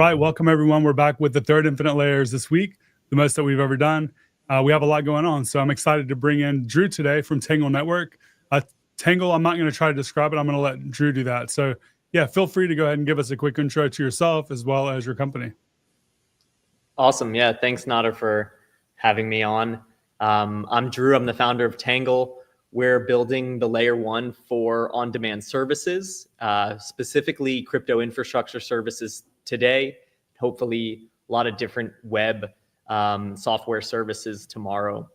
right, welcome everyone. We're back with the third Infinite Layers this week, the most that we've ever done. We have a lot going on, so I'm excited to bring in Drew today from Tangle Network. Tangle, I'm not going to try to describe it. I'm going to let Drew do that. So yeah, feel free to go ahead and give us a quick intro to yourself as well as your company. Awesome. Yeah, thanks, Nader, for having me on. I'm Drew. I'm the founder of Tangle. We're building the layer one for on-demand services, specifically crypto infrastructure services today, hopefully a lot of different web software services tomorrow.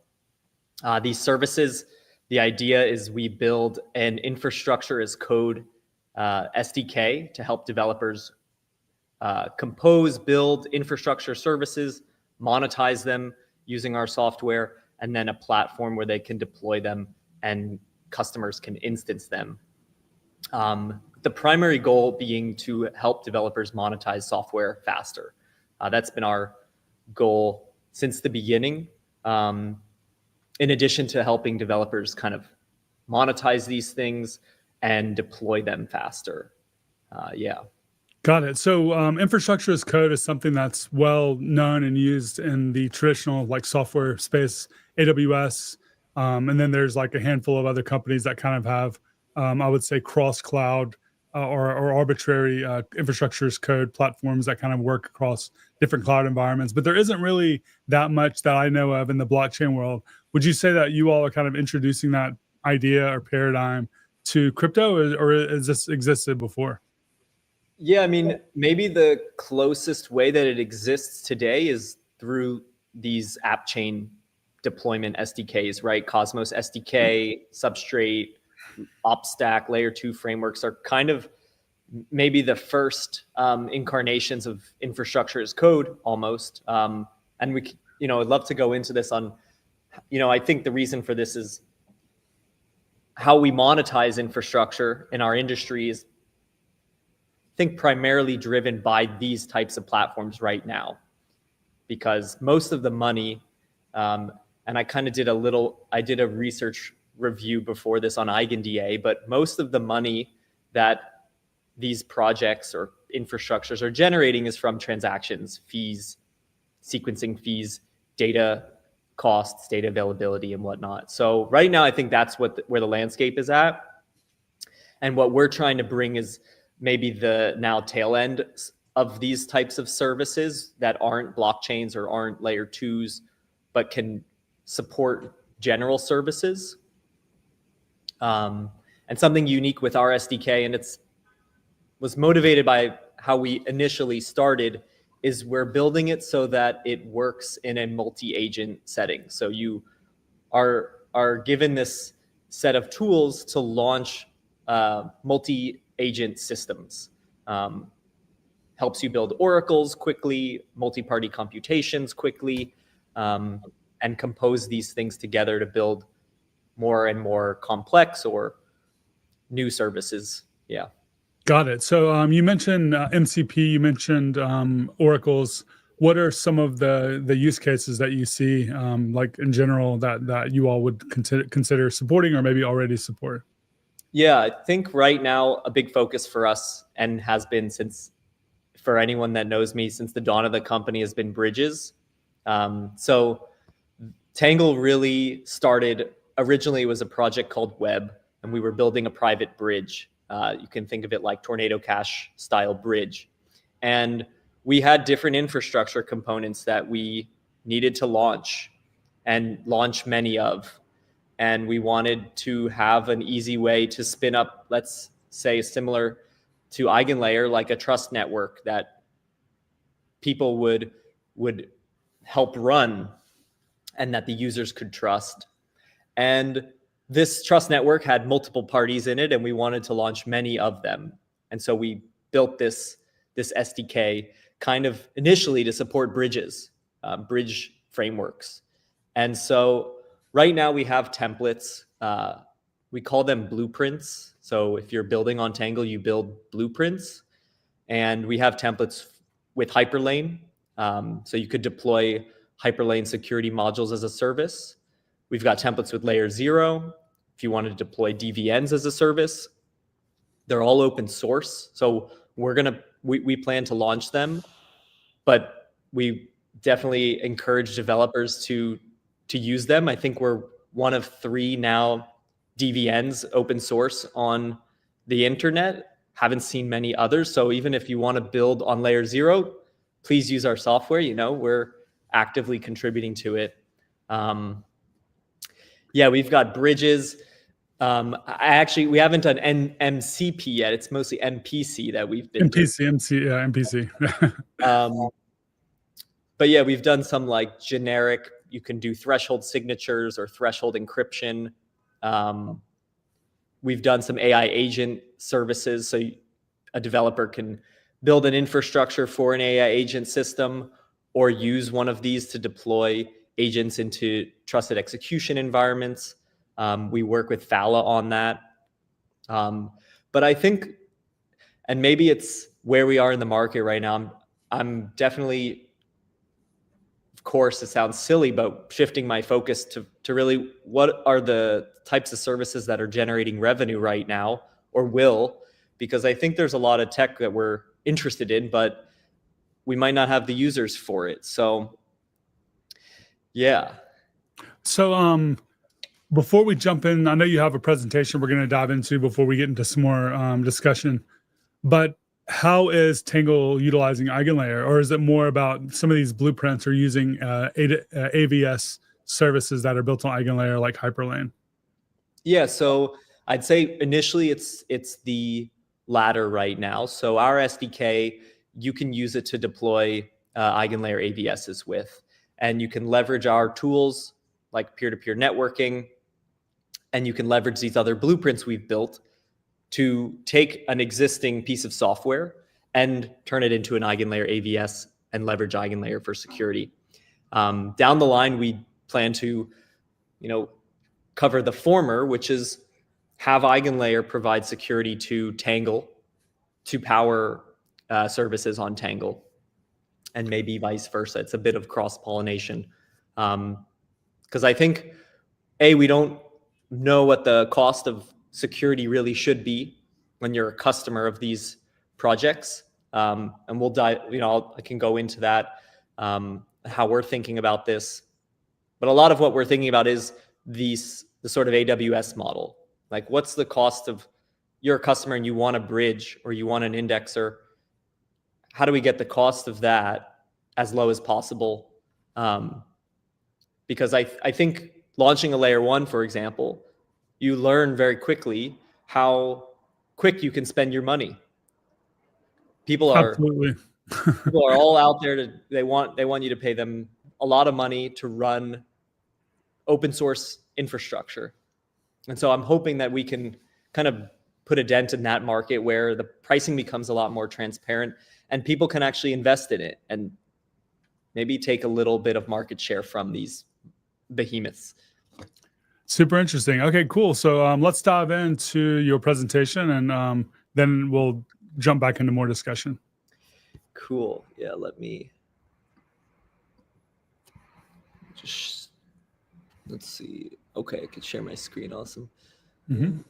These services, the idea is we build an infrastructure as code SDK to help developers compose, build infrastructure services, monetize them using our software, and then a platform where they can deploy them and customers can instance them. The primary goal being to help developers monetize software faster. That's been our goal since the beginning. In addition to helping developers kind of monetize these things and deploy them faster. Yeah. Got it. So infrastructure as code is something that's well known and used in the traditional like software space, AWS. And then there's like a handful of other companies that kind of have, I would say, cross-cloud or arbitrary infrastructure as code platforms that kind of work across different cloud environments. But there isn't really that much that I know of in the blockchain world. Would you say that you all are kind of introducing that idea or paradigm to crypto, or has this existed before? Yeah, I mean, maybe the closest way that it exists today is through these app chain deployment SDKs, right? Cosmos SDK, Substrate, OpStack, Layer 2 frameworks are kind of maybe the first incarnations of infrastructure as code almost. And we, I'd love to go into this on, I think the reason for this is how we monetize infrastructure in our industry is, I think, primarily driven by these types of platforms right now, because most of the money, and I kind of did a research review before this on EigenLayer, but most of the money that these projects or infrastructures are generating is from transactions, fees, sequencing fees, data costs, data availability, and whatnot. So right now, I think that's where the landscape is at. And what we're trying to bring is maybe the now tail end of these types of services that aren't blockchains or aren't layer twos, but can support general services. And something unique with our SDK, and was motivated by how we initially started, is we're building it so that it works in a multi-agent setting. So you are given this set of tools to launch multi-agent systems. Helps you build oracles quickly, multi-party computations quickly, and compose these things together to build more and more complex or new services. Yeah. Got it. So you mentioned MCP, you mentioned oracles. What are some of the use cases that you see, like in general, that you all would consider supporting or maybe already support? Yeah, I think right now a big focus for us, and has been for anyone that knows me since the dawn of the company, has been bridges. So Tangle really started, originally it was a project called Web, and we were building a private bridge. You can think of it like Tornado Cash style bridge. And we had different infrastructure components that we needed to launch many of. And we wanted to have an easy way to spin up, let's say, similar to EigenLayer, like a trust network that people would help run and that the users could trust. And this trust network had multiple parties in it, and we wanted to launch many of them. And so we built this SDK kind of initially to support bridges, bridge frameworks. And so right now we have templates. We call them blueprints. So if you're building on Tangle, you build blueprints. And we have templates with Hyperlane. So you could deploy Hyperlane security modules as a service. We've got templates with Layer 0. If you want to deploy DVNs as a service, they're all open source. So we plan to launch them but we definitely encourage developers to use them. I think we're one of 3 now DVNs open source on the internet. Haven't seen many others. So even if you want to build on layer 0, please use our software. We're actively contributing to it. Yeah, we've got bridges. We haven't done MCP yet. It's mostly MPC that we've been doing. MPC. But yeah, we've done some like generic, you can do threshold signatures or threshold encryption. We've done some AI agent services. So a developer can build an infrastructure for an AI agent system or use one of these to deploy agents into trusted execution environments. We work with Fala on that. But I think, and maybe it's where we are in the market right now, I'm definitely, of course, it sounds silly, but shifting my focus to really what are the types of services that are generating revenue right now or will, because I think there's a lot of tech that we're interested in, but we might not have the users for it. So, yeah. So, before we jump in, I know you have a presentation we're going to dive into before we get into some more discussion, but how is Tangle utilizing EigenLayer, or is it more about some of these blueprints are using AVS services that are built on EigenLayer like Hyperlane? Yeah, so I'd say initially it's the latter right now. So our SDK, you can use it to deploy EigenLayer AVSs with, and you can leverage our tools like peer-to-peer networking, and you can leverage these other blueprints we've built to take an existing piece of software and turn it into an EigenLayer AVS and leverage EigenLayer for security. Down the line, we plan to, cover the former, which is have EigenLayer provide security to Tangle to power services on Tangle, and maybe vice versa. It's a bit of cross-pollination. Because I think, we don't know what the cost of security really should be when you're a customer of these projects. And we'll dive, I can go into that, how we're thinking about this. But a lot of what we're thinking about is the sort of AWS model. Like, what's the cost of you're a customer and you want a bridge or you want an indexer? How do we get the cost of that as low as possible? Because I think launching a layer 1, for example, you learn very quickly how quick you can spend your money. People are all out there they want you to pay them a lot of money to run open source infrastructure. And so I'm hoping that we can kind of put a dent in that market where the pricing becomes a lot more transparent and people can actually invest in it and maybe take a little bit of market share from these behemoths. Super interesting. Okay, cool. So let's dive into your presentation and then we'll jump back into more discussion. Cool. Yeah, let me just, let's see. Okay, I could share my screen. Awesome. Mm-hmm.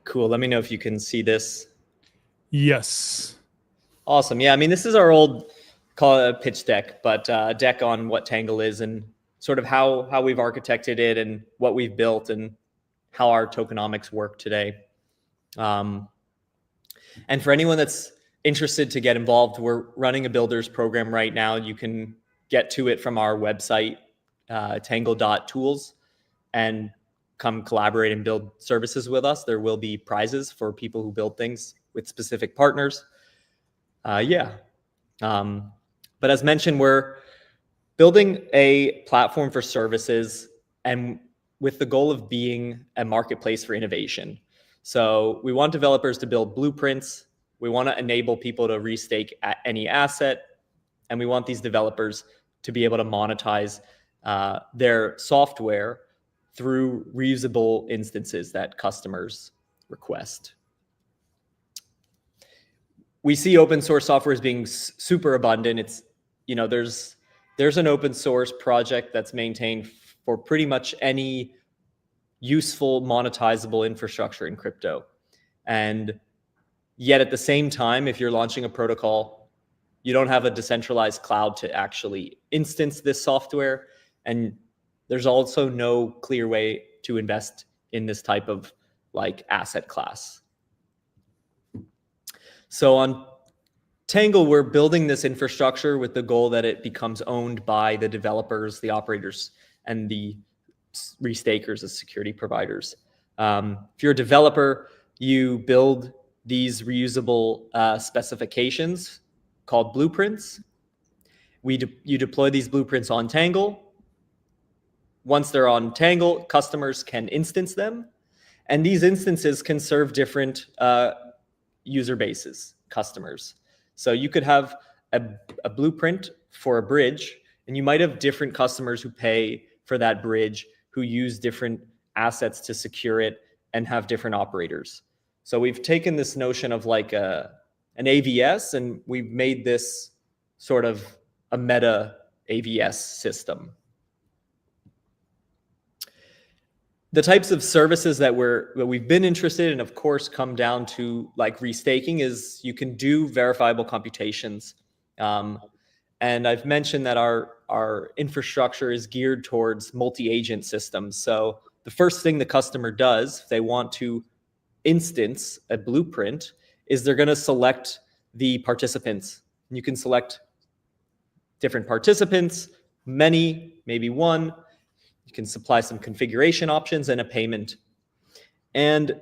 Cool. Let me know if you can see this. Yes. Awesome. Yeah, I mean, this is our old, call it a pitch deck, but deck on what Tangle is and sort of how we've architected it and what we've built and how our tokenomics work today. And for anyone that's interested to get involved, we're running a builders program right now. You can get to it from our website, tangle.tools, and come collaborate and build services with us. There will be prizes for people who build things with specific partners. But as mentioned, we're building a platform for services and with the goal of being a marketplace for innovation. So we want developers to build blueprints. We want to enable people to restake any asset. And we want these developers to be able to monetize their software through reusable instances that customers request. We see open source software as being super abundant. It's, there's an open source project that's maintained for pretty much any useful, monetizable infrastructure in crypto. And yet at the same time, if you're launching a protocol, you don't have a decentralized cloud to actually instance this software. And there's also no clear way to invest in this type of like asset class. So on Tangle, we're building this infrastructure with the goal that it becomes owned by the developers, the operators, and the restakers as security providers. If you're a developer, you build these reusable specifications called blueprints. You deploy these blueprints on Tangle. Once they're on Tangle, customers can instance them. And these instances can serve different user bases, customers. So you could have a blueprint for a bridge, and you might have different customers who pay for that bridge, who use different assets to secure it and have different operators. So we've taken this notion of like an AVS, and we've made this sort of a meta AVS system. The types of services that we've been interested in, of course, come down to like restaking. Is you can do verifiable computations. And I've mentioned that our infrastructure is geared towards multi-agent systems. So the first thing the customer does, if they want to instance a blueprint, is they're going to select the participants. And you can select different participants, many, maybe one. You can supply some configuration options and a payment. And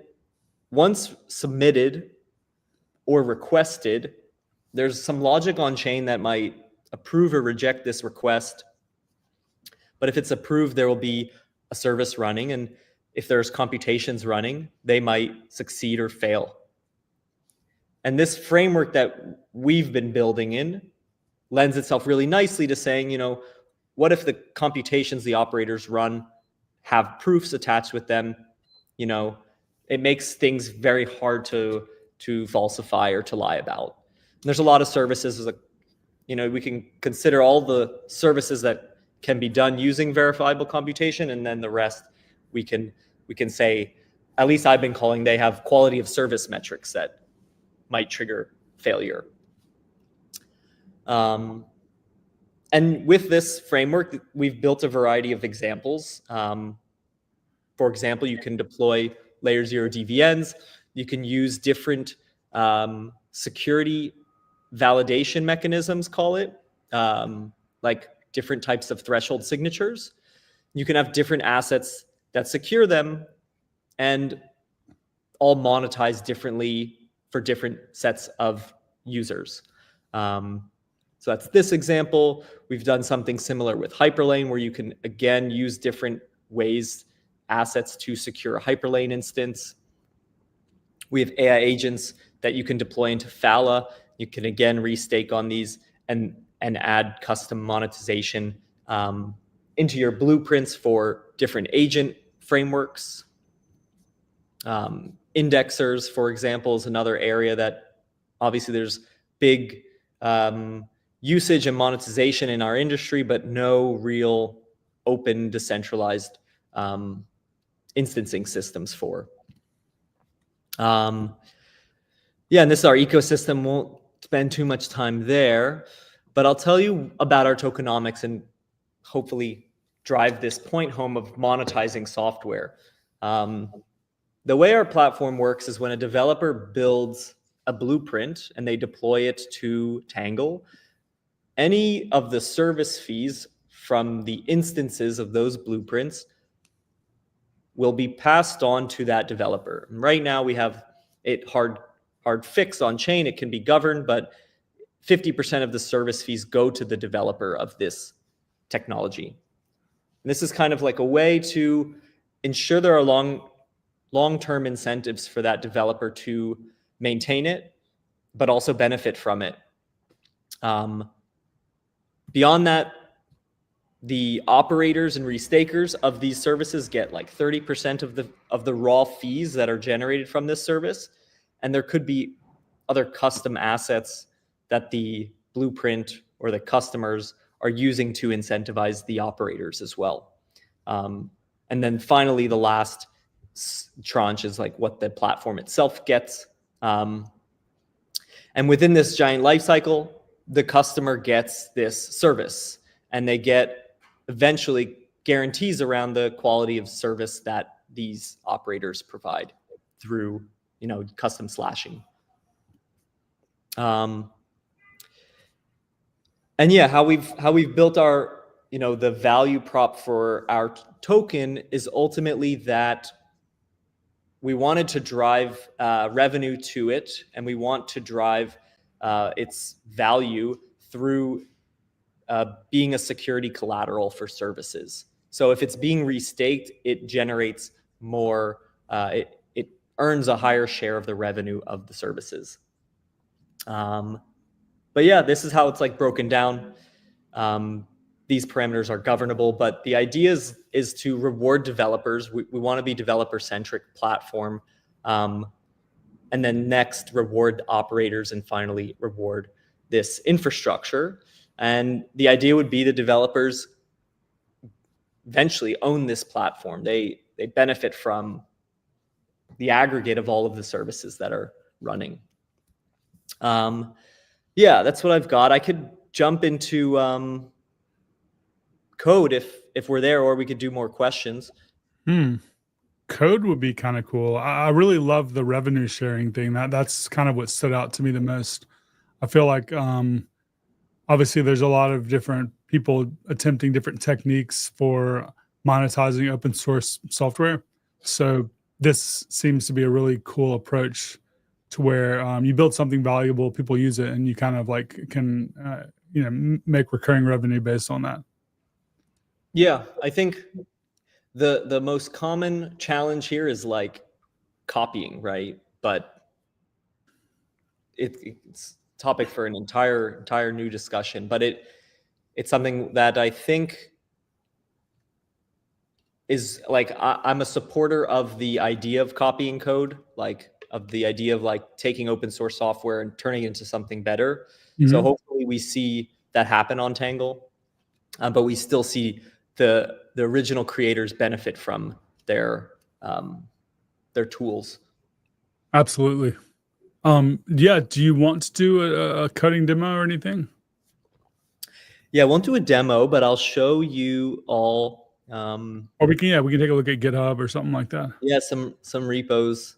once submitted or requested, there's some logic on chain that might approve or reject this request. But if it's approved, there will be a service running. And if there's computations running, they might succeed or fail. And this framework that we've been building in lends itself really nicely to saying, you know, what if the computations the operators run have proofs attached with them? You know, it makes things very hard to falsify or to lie about. And there's a lot of services, you know, we can consider all the services that can be done using verifiable computation, and then the rest we can say, at least I've been calling, they have quality of service metrics that might trigger failure. And with this framework, we've built a variety of examples. For example, you can deploy layer 0 DVNs. You can use different security validation mechanisms, call it, like different types of threshold signatures. You can have different assets that secure them and all monetize differently for different sets of users. So that's this example. We've done something similar with Hyperlane, where you can, again, use different ways, assets to secure a Hyperlane instance. We have AI agents that you can deploy into Phala. You can, again, restake on these and add custom monetization into your blueprints for different agent frameworks. Indexers, for example, is another area that obviously there's big usage and monetization in our industry, but no real open, decentralized instancing systems for. Yeah, and this is our ecosystem. Won't spend too much time there, but I'll tell you about our tokenomics and hopefully drive this point home of monetizing software. The way our platform works is when a developer builds a blueprint and they deploy it to Tangle, any of the service fees from the instances of those blueprints will be passed on to that developer. And right now we have it hard fixed on chain. It can be governed, but 50% of the service fees go to the developer of this technology. And this is kind of like a way to ensure there are long-term incentives for that developer to maintain it, but also benefit from it. Beyond that, the operators and restakers of these services get like 30% of the raw fees that are generated from this service. And there could be other custom assets that the blueprint or the customers are using to incentivize the operators as well. And then finally, the last tranche is like what the platform itself gets. And within this giant life cycle, the customer gets this service, and they get eventually guarantees around the quality of service that these operators provide through, custom slashing. And yeah, how we've built our, the value prop for our token is ultimately that we wanted to drive revenue to it, and we want to drive its value through being a security collateral for services. So if it's being restaked, it generates more, it earns a higher share of the revenue of the services. But yeah, this is how it's like broken down. These parameters are governable, but the idea is to reward developers. We want to be developer-centric platform. And then next, reward operators, and finally reward this infrastructure. And the idea would be the developers eventually own this platform. They benefit from the aggregate of all of the services that are running. Yeah, that's what I've got. I could jump into code if we're there, or we could do more questions. Code would be kind of cool. I really love the revenue sharing thing. That's kind of what stood out to me the most. I feel like obviously there's a lot of different people attempting different techniques for monetizing open source software. So this seems to be a really cool approach to where you build something valuable, people use it, and you kind of like can make recurring revenue based on that. Yeah, I think the most common challenge here is like copying, right? But it's a topic for an entire new discussion. But it's something that I think is like, I'm a supporter of the idea of copying code, like of the idea of like taking open source software and turning it into something better. Mm-hmm. So hopefully we see that happen on Tangle, but we still see the original creators benefit from their tools. Absolutely. Yeah. Do you want to do a coding demo or anything? Yeah, I won't do a demo, but I'll show you all. Or we can take a look at GitHub or something like that. Yeah, some repos.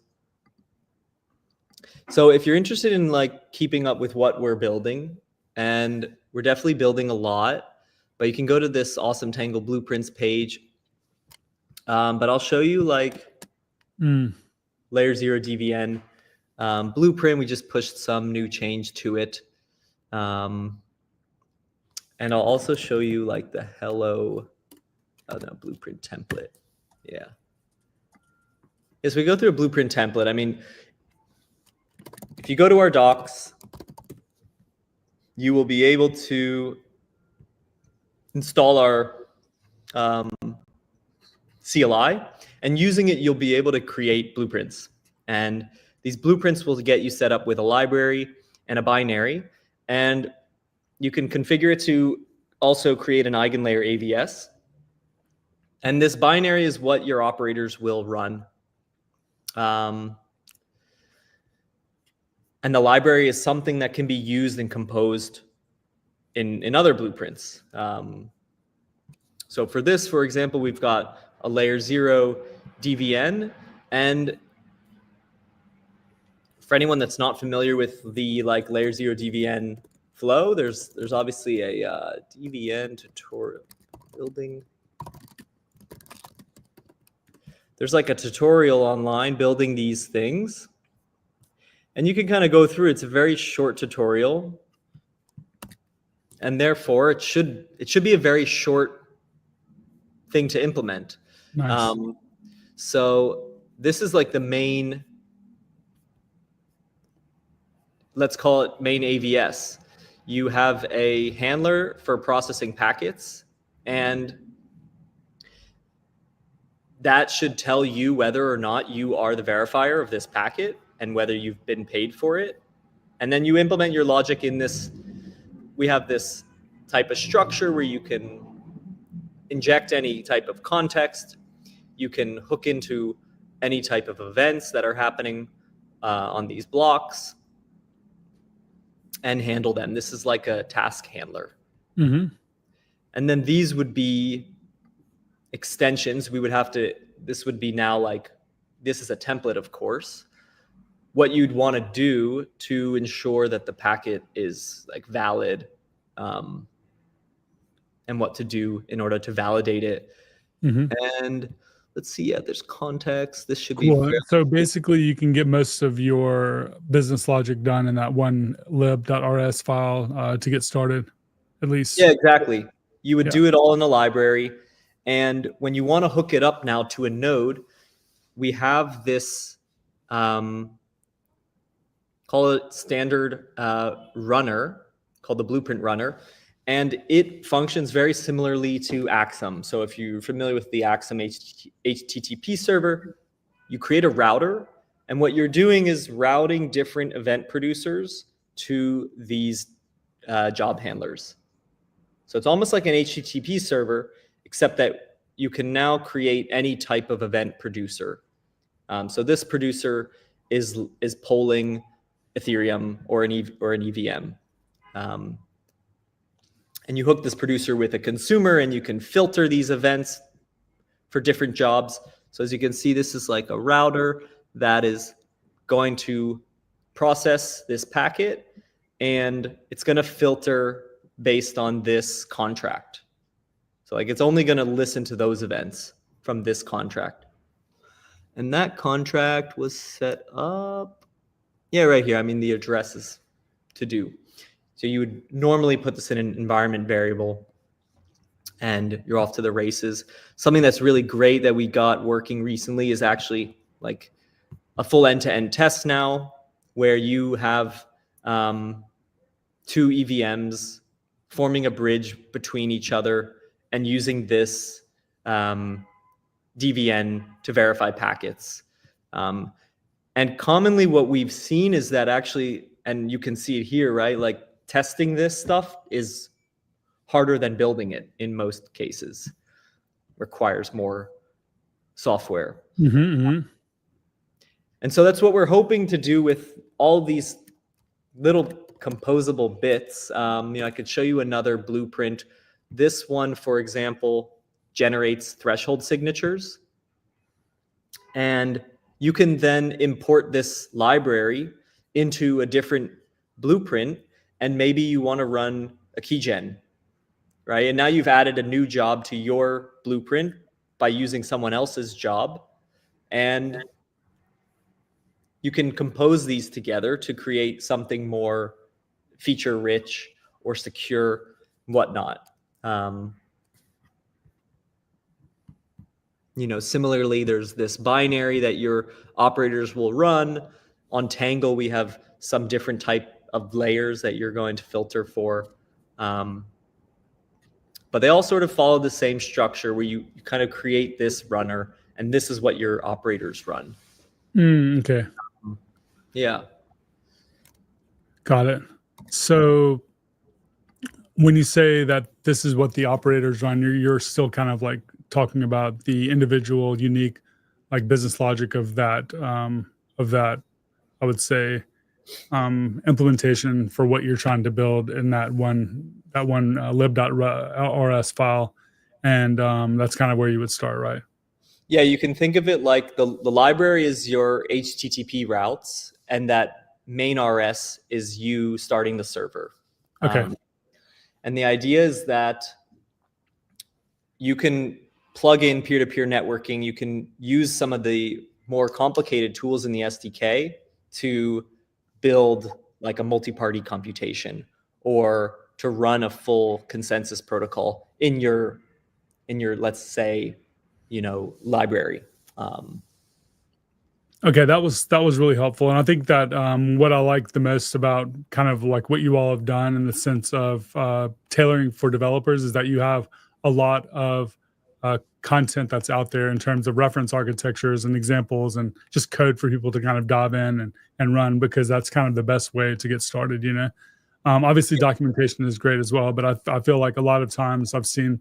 So if you're interested in like keeping up with what we're building, and we're definitely building a lot, but you can go to this awesome Tangle Blueprints page. But I'll show you like Layer 0 DVN blueprint. We just pushed some new change to it. And I'll also show you like the blueprint template. Yeah. As we go through a blueprint template, I mean, if you go to our docs, you will be able to install our CLI, and using it, you'll be able to create blueprints. And these blueprints will get you set up with a library and a binary, and you can configure it to also create an EigenLayer AVS. And this binary is what your operators will run. And the library is something that can be used and composed in other blueprints. So for this, for example, we've got a Layer 0 DVN. And for anyone that's not familiar with the like Layer 0 DVN flow, there's obviously a DVN tutorial building. There's like a tutorial online building these things. And you can kind of go through. It's a very short tutorial. And therefore, it should be a very short thing to implement. Nice. So this is like the main, let's call it main AVS. You have a handler for processing packets, and that should tell you whether or not you are the verifier of this packet and whether you've been paid for it. And then you implement your logic in this. We have this type of structure where you can inject any type of context. you can hook into any type of events that are happening on these blocks and handle them. This is like a task handler. Mm-hmm. And then these would be extensions. This would be now like, this is a template, of course. What you'd want to do to ensure that the packet is like valid, and what to do in order to validate it. Mm-hmm. And let's see, there's context. This should Cool. be So basically you can get most of your business logic done in that one lib.rs file to get started, at least. Yeah, exactly. You would do it all in the library. And when you want to hook it up now to a node, we have this, call it standard runner, called the blueprint runner. And it functions very similarly to Axum. So if you're familiar with the Axum HTTP server, you create a router. And what you're doing is routing different event producers to these job handlers. So it's almost like an HTTP server, except that you can now create any type of event producer. So this producer is polling Ethereum or an EVM. And you hook this producer with a consumer, and you can filter these events for different jobs. So as you can see, this is like a router that is going to process this packet, and it's going to filter based on this contract. So like it's only going to listen to those events from this contract. And that contract was set up, right here. I mean, the address is to do. So you would normally put this in an environment variable, and you're off to the races. Something that's really great that we got working recently is actually like a full end-to-end test now, where you have two EVMs forming a bridge between each other and using this DVN to verify packets. And commonly what we've seen is that actually, and you can see it here, right? Like testing this stuff is harder than building it in most cases. Requires more software. Mm-hmm, mm-hmm. And so that's what we're hoping to do with all these little composable bits. I could show you another blueprint. This one, for example, generates threshold signatures. And you can then import this library into a different blueprint, and maybe you want to run a keygen, right? And now you've added a new job to your blueprint by using someone else's job. And you can compose these together to create something more feature rich or secure, whatnot. Similarly, there's this binary that your operators will run. On Tangle, we have some different type of layers that you're going to filter for. But they all sort of follow the same structure, where you kind of create this runner, and this is what your operators run. Okay. Yeah. Got it. So when you say that this is what the operators run, you're still kind of like talking about the individual, unique, like business logic of that, I would say, implementation for what you're trying to build in that one lib.rs file. And that's kind of where you would start, right? Yeah, you can think of it like the library is your HTTP routes, and that main RS is you starting the server. Okay. And the idea is that you can plug in peer-to-peer networking. You can use some of the more complicated tools in the SDK to build like a multi-party computation, or to run a full consensus protocol in your let's say, library. Okay, that was really helpful. And I think that what I like the most about kind of like what you all have done in the sense of tailoring for developers is that you have a lot of content that's out there in terms of reference architectures and examples, and just code for people to kind of dive in and run, because that's kind of the best way to get started. Obviously documentation is great as well, but I feel like a lot of times I've seen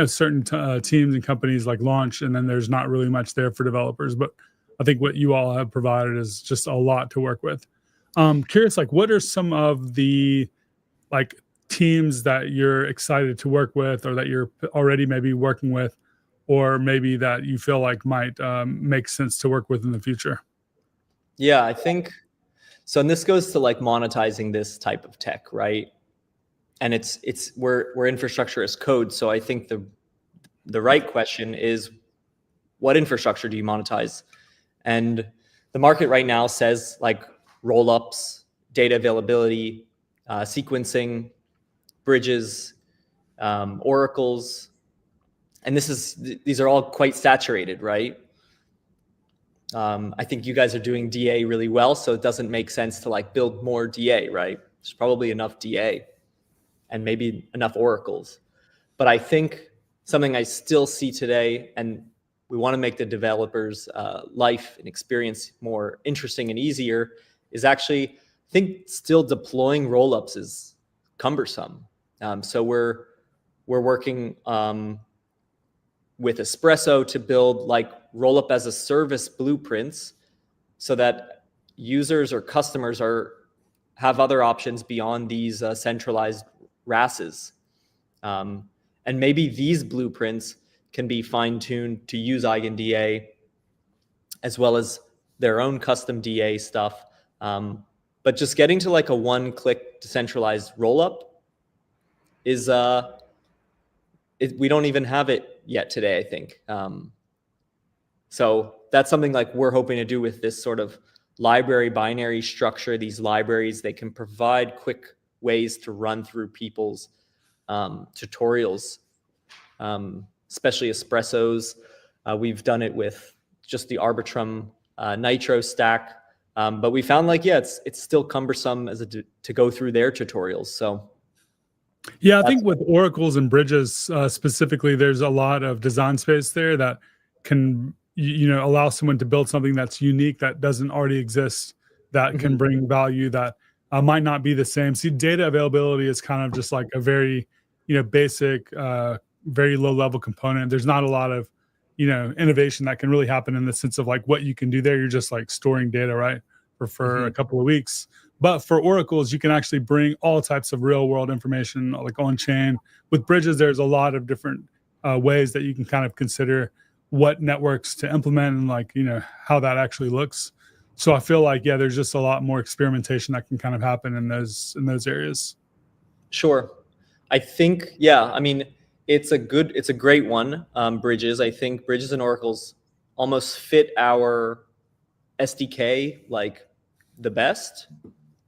certain teams and companies like launch, and then there's not really much there for developers. But I think what you all have provided is just a lot to work with. Curious, like, what are some of the like teams that you're excited to work with, or that you're already maybe working with, or maybe that you feel like might make sense to work with in the future? Yeah, I think so. And this goes to like monetizing this type of tech, right? And we're infrastructure as code. So I think the right question is, what infrastructure do you monetize? And the market right now says like roll-ups, data availability, sequencing, bridges, oracles, and these are all quite saturated, right? I think you guys are doing DA really well, so it doesn't make sense to like build more DA, right? There's probably enough DA and maybe enough oracles. But I think something I still see today, and we want to make the developers' life and experience more interesting and easier, is actually, I think, still deploying rollups is cumbersome. So we're working with Espresso to build like rollup as a service blueprints, so that users or customers have other options beyond these centralized RASes. And maybe these blueprints can be fine-tuned to use EigenDA as well as their own custom DA stuff. But just getting to like a one-click decentralized rollup is we don't even have it yet today, I think. So that's something like we're hoping to do with this sort of library binary structure. These libraries, they can provide quick ways to run through people's tutorials, especially Espressos. We've done it with just the Arbitrum Nitro stack, but we found like, yeah, it's still cumbersome to go through their tutorials. So yeah, I think with oracles and bridges specifically, there's a lot of design space there that can allow someone to build something that's unique, that doesn't already exist, that can bring value that might not be the same. See, data availability is kind of just like a very basic, very low level component. There's not a lot of innovation that can really happen in the sense of like what you can do there. You're just like storing data, right, for a couple of weeks. But for oracles, you can actually bring all types of real world information like on chain. With bridges, there's a lot of different ways that you can kind of consider what networks to implement and like how that actually looks. So I feel like, yeah, there's just a lot more experimentation that can kind of happen in those areas. Sure. I think, yeah, I mean, it's a great one. Bridges, I think bridges and oracles almost fit our SDK like the best.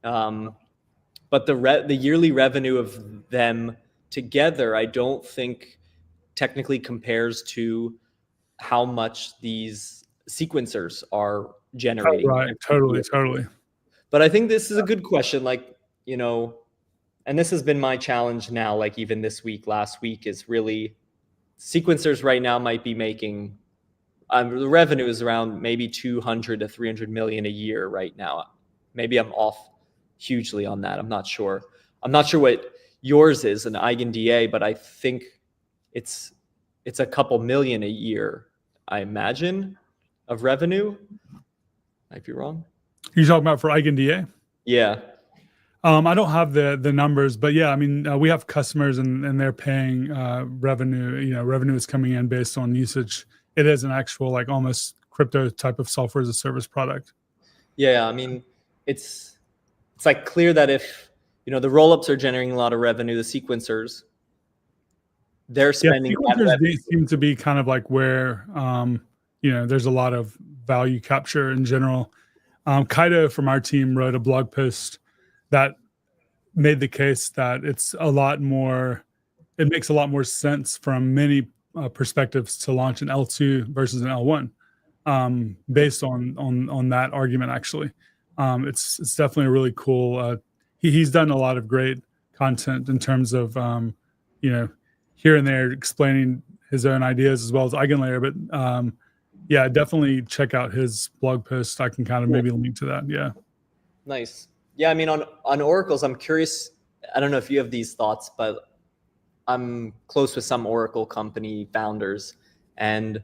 But the yearly revenue of them together, I don't think technically compares to how much these sequencers are generating. Right. Totally. But I think this is a good question. Like, and this has been my challenge now, like even this week, last week, is really sequencers right now might be making, the revenue is around maybe 200 to 300 million a year right now. Maybe I'm off hugely on that. I'm not sure. I'm not sure what yours is, an EigenDA, but I think it's a couple million a year, I imagine, of revenue. Might be wrong. You're talking about for EigenDA? Yeah. I don't have the numbers, but yeah, I mean, we have customers and they're paying revenue. Revenue is coming in based on usage. It is an actual like almost crypto type of software as a service product. Yeah, I mean, it's like clear that if the rollups are generating a lot of revenue, the sequencers, they're spending. Yeah, sequencers seem to be kind of like where there's a lot of value capture in general. Kaido from our team wrote a blog post that made the case that it makes a lot more sense from many perspectives to launch an L2 versus an L1, based on that argument. Actually, it's definitely a really cool. He's done a lot of great content in terms of here and there explaining his own ideas as well as EigenLayer. But yeah, definitely check out his blog post. I can kind of maybe link to that. Yeah. Nice. Yeah, I mean, on oracles, I'm curious. I don't know if you have these thoughts, but I'm close with some Oracle company founders, and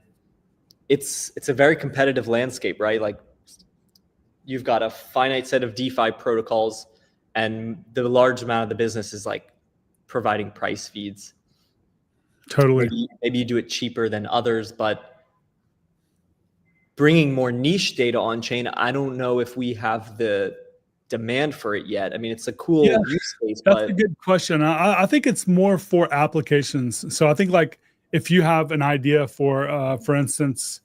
it's a very competitive landscape, right? Like you've got a finite set of DeFi protocols, and the large amount of the business is like providing price feeds. Totally. Maybe you do it cheaper than others, but bringing more niche data on chain, I don't know if we have the demand for it yet. I mean, it's a cool use case, That's but a good question. I think it's more for applications. So I think like if you have an idea for instance,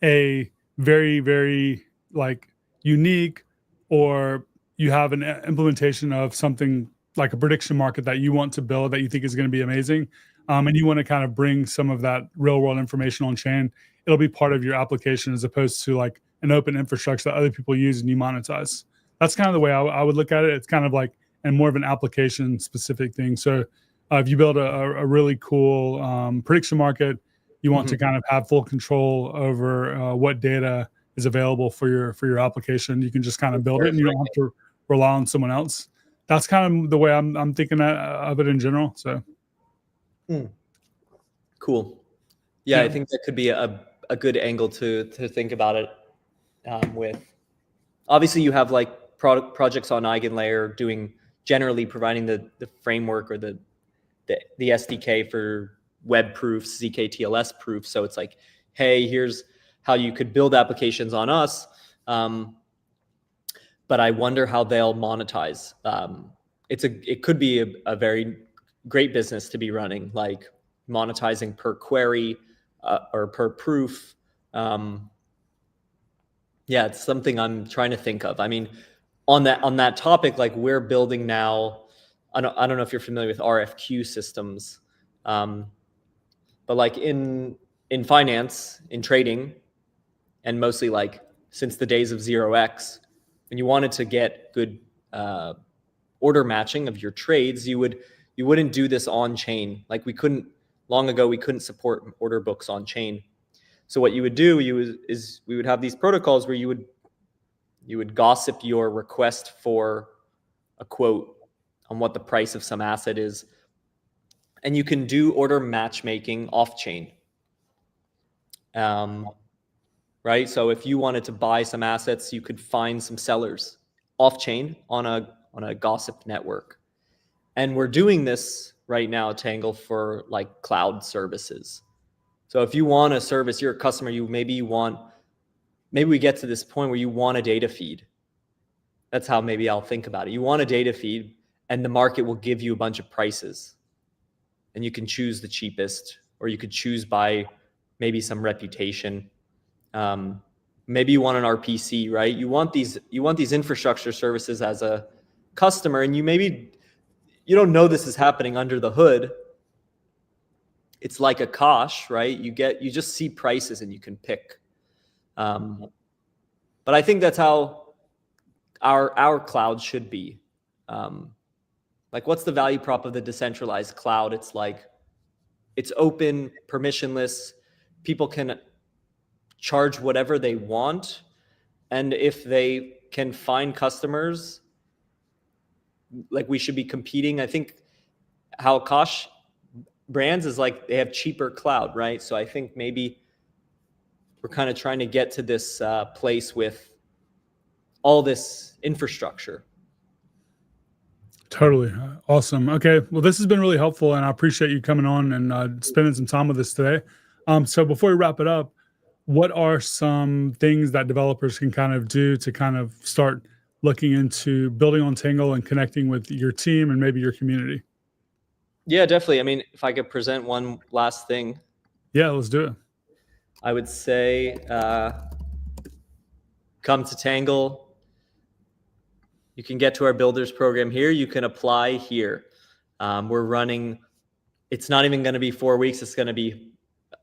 a very, very like unique, or you have an implementation of something like a prediction market that you want to build that you think is going to be amazing, and you want to kind of bring some of that real world information on chain, it'll be part of your application as opposed to like an open infrastructure that other people use and you monetize. That's kind of the way I would look at it. It's kind of like and more of an application specific thing. So if you build a really cool prediction market, you want to kind of have full control over what data is available for your application. You can just kind of build it and you don't have to rely on someone else. That's kind of the way I'm thinking of it in general. So cool. Yeah, I think that could be a good angle to think about it with. Obviously, you have like projects on EigenLayer doing generally providing the framework or the SDK for web proofs, zk-TLS proofs. So it's like, hey, here's how you could build applications on us. But I wonder how they'll monetize. It could be a very great business to be running, like monetizing per query or per proof. Yeah, it's something I'm trying to think of. I mean, on that topic, like we're building now. I don't know if you're familiar with RFQ systems, but like in finance, in trading, and mostly like since the days of 0x, when you wanted to get good order matching of your trades, you wouldn't do this on chain. Like long ago we couldn't support order books on chain. So what you would do is we would have these protocols where you would gossip your request for a quote on what the price of some asset is, and you can do order matchmaking off chain. Right? So if you wanted to buy some assets, you could find some sellers off chain on a gossip network. And we're doing this right now, Tangle, for like cloud services. So if you want a service, you're a customer, maybe we get to this point where you want a data feed. That's how maybe I'll think about it. You want a data feed, and the market will give you a bunch of prices. And you can choose the cheapest, or you could choose by maybe some reputation. Maybe you want an RPC, right? You want these infrastructure services as a customer, and you don't know this is happening under the hood. It's like a Kosh, right? You just see prices and you can pick. But I think that's how our cloud should be. Like, what's the value prop of the decentralized cloud? It's like, it's open, permissionless. People can charge whatever they want. And if they can find customers, like, we should be competing. I think how Kosh brands is like they have cheaper cloud, right? So I think maybe we're kind of trying to get to this place with all this infrastructure. Totally. Awesome. Okay. Well, this has been really helpful, and I appreciate you coming on and spending some time with us today. So before we wrap it up, what are some things that developers can kind of do to kind of start looking into building on Tangle and connecting with your team and maybe your community? Yeah, definitely. I mean, if I could present one last thing. Yeah, let's do it. I would say come to Tangle. You can get to our builders program here. You can apply here. We're running, it's not even going to be 4 weeks. It's going to be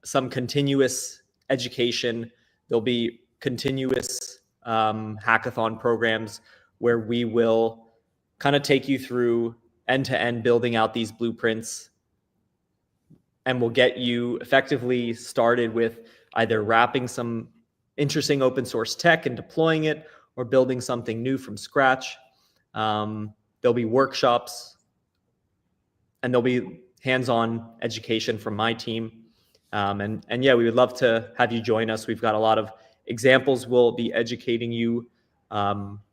some continuous education. There'll be continuous hackathon programs where we will kind of take you through end to end building out these blueprints, and we'll get you effectively started with either wrapping some interesting open source tech and deploying it, or building something new from scratch. There'll be workshops, and there'll be hands-on education from my team. And yeah, we would love to have you join us. We've got a lot of examples we'll be educating you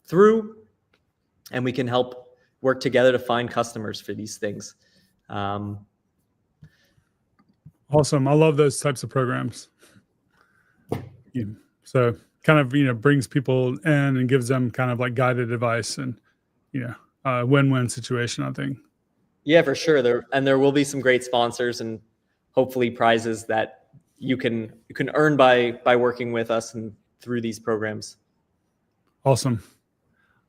through, and we can help work together to find customers for these things. Awesome. I love those types of programs. So kind of, brings people in and gives them kind of like guided advice, and, win-win situation, I think. Yeah, for sure. There will be some great sponsors and hopefully prizes that you can earn by working with us and through these programs. Awesome.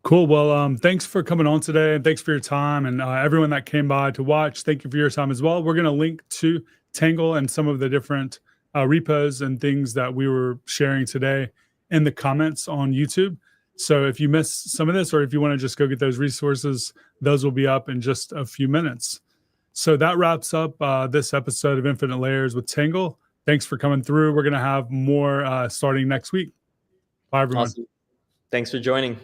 Cool. Well, thanks for coming on today, and thanks for your time, and everyone that came by to watch. Thank you for your time as well. We're going to link to Tangle and some of the different repos and things that we were sharing today in the comments on YouTube. So if you missed some of this, or if you want to just go get those resources, those will be up in just a few minutes. So that wraps up this episode of Infinite Layers with Tangle. Thanks for coming through. We're going to have more starting next week. Bye, everyone. Awesome. Thanks for joining.